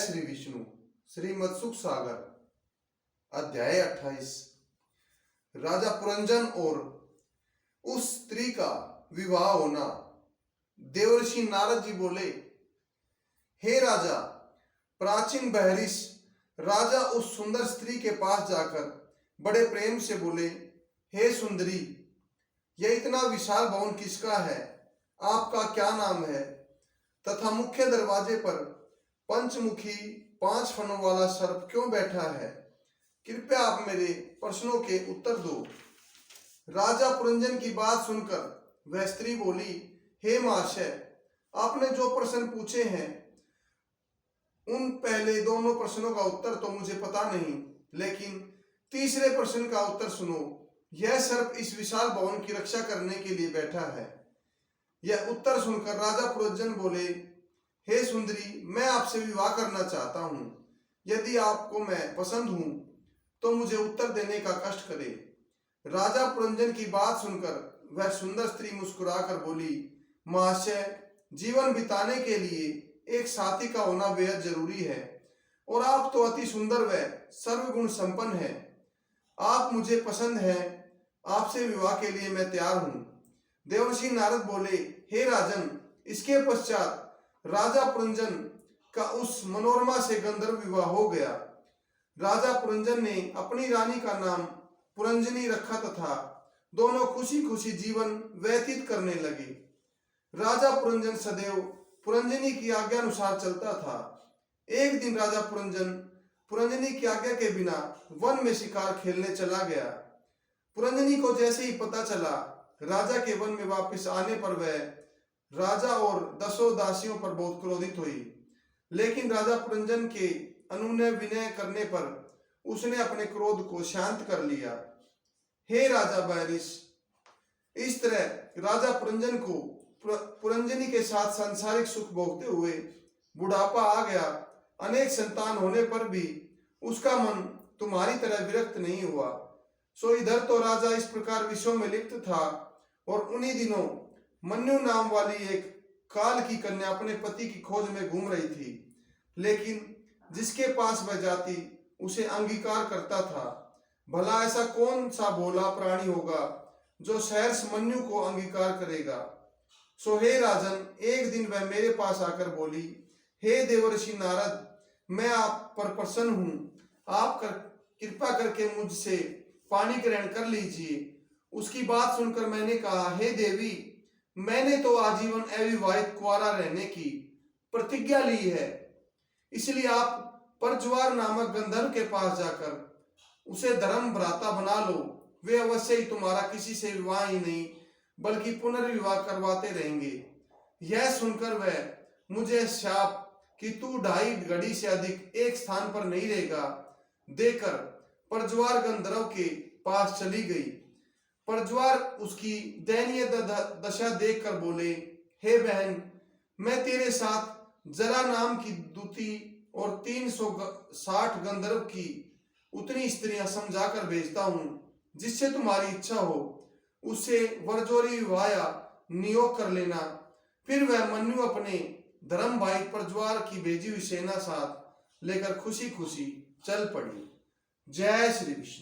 श्री विष्णु। श्रीमद् सुख सागर अध्याय 28। राजा पुरंजन और उस स्त्री का विवाह होना। देवर्षि नारद जी बोले, हे राजा, प्राचीन बहरिश राजा उस सुंदर स्त्री के पास जाकर बड़े प्रेम से बोले, हे सुंदरी, यह इतना विशाल भवन किसका है? आपका क्या नाम है? तथा मुख्य दरवाजे पर पंचमुखी 5 फनों वाला सर्प क्यों बैठा है? कृपया आप मेरे प्रश्नों के उत्तर दो। राजा पुरंजन की बात सुनकर वह स्त्री बोली, हे महाशय, आपने जो प्रश्न पूछे हैं उन पहले दोनों प्रश्नों का उत्तर तो मुझे पता नहीं, लेकिन तीसरे प्रश्न का उत्तर सुनो। यह सर्प इस विशाल भवन की रक्षा करने के लिए बैठा है। यह उत्तर सुनकर राजा पुरंजन बोले, हे सुंदरी, मैं आपसे विवाह करना चाहता हूं। यदि आपको मैं पसंद हूं तो मुझे उत्तर देने का कष्ट करे। राजा पुरंजन की बात सुनकर वह सुंदर स्त्री मुस्कुराकर बोली, महाशय, जीवन बिताने के लिए एक साथी का होना बेहद जरूरी है और आप तो अति सुंदर व सर्वगुण संपन्न हैं। आप मुझे पसंद हैं, आपसे विवाह के लिए मैं तैयार हूं। देवर्षि नारद बोले, हे राजन, इसके पश्चात राजा पुरंजन का उस मनोरमा से गंधर्व विवाह हो गया। राजा पुरंजन ने अपनी रानी का नाम पुरंजनी रखा तथा दोनों खुशी खुशी जीवन व्यतीत करने लगे। राजा पुरंजन सदैव पुरंजनी की आज्ञा अनुसार चलता था। एक दिन राजा पुरंजन पुरंजनी की आज्ञा के बिना वन में शिकार खेलने चला गया। पुरंजनी को जैसे ही पता चला, राजा के वन में वापस आने पर वह राजा और 10 दासियों पर बहुत क्रोधित हुई, लेकिन राजा पुरंजन के अनुनय विनय करने पर उसने अपने क्रोध को शांत कर लिया। हे राजा बहरिश, इस तरह राजा पुरंजन को पुरंजनी के साथ सांसारिक सुख भोगते हुए बुढ़ापा आ गया। अनेक संतान होने पर भी उसका मन तुम्हारी तरह विरक्त नहीं हुआ। सो इधर तो राजा इस प्रकार विषयों में लिप्त था और उन्हीं दिनों मन्यु नाम वाली एक काल की कन्या अपने पति की खोज में घूम रही थी, लेकिन जिसके पास वह जाती उसे अंगीकार करता था। भला ऐसा कौन सा भोला प्राणी होगा जो सहर्ष मन्यु को अंगीकार करेगा? सो हे राजन, एक दिन वह मेरे पास आकर बोली, हे देवर्षि नारद, मैं आप पर प्रसन्न हूं। आप कृपा करके मुझसे पानी ग्रहण कर लीजिए। उसकी बात सुनकर मैंने कहा, हे देवी, मैंने तो आजीवन अविवाहित कुंवारा रहने की प्रतिज्ञा ली है, इसलिए आप परज्वार नामक गंधर्व के पास जाकर उसे धर्म भ्राता बना लो। वे अवश्य ही तुम्हारा किसी से विवाह ही नहीं बल्कि पुनर्विवाह करवाते रहेंगे। यह सुनकर वह मुझे शाप कि तू 2.5 घड़ी से अधिक एक स्थान पर नहीं रहेगा देकर परज्वार गंधर्व के पास चली गई। परज्वार उसकी दयनीय दशा देखकर बोले, हे बहन, मैं तेरे साथ जरा नाम की दूती और 360 गंधर्व की उतनी स्त्रियां समझाकर भेजता हूं, जिससे तुम्हारी इच्छा हो उससे वरजोरी विवाह नियोग कर लेना। फिर वह मन्यु अपने धर्म भाई परज्वार की भेजी हुई सेना साथ लेकर खुशी खुशी चल पड़ी। जय श्री विष्णु।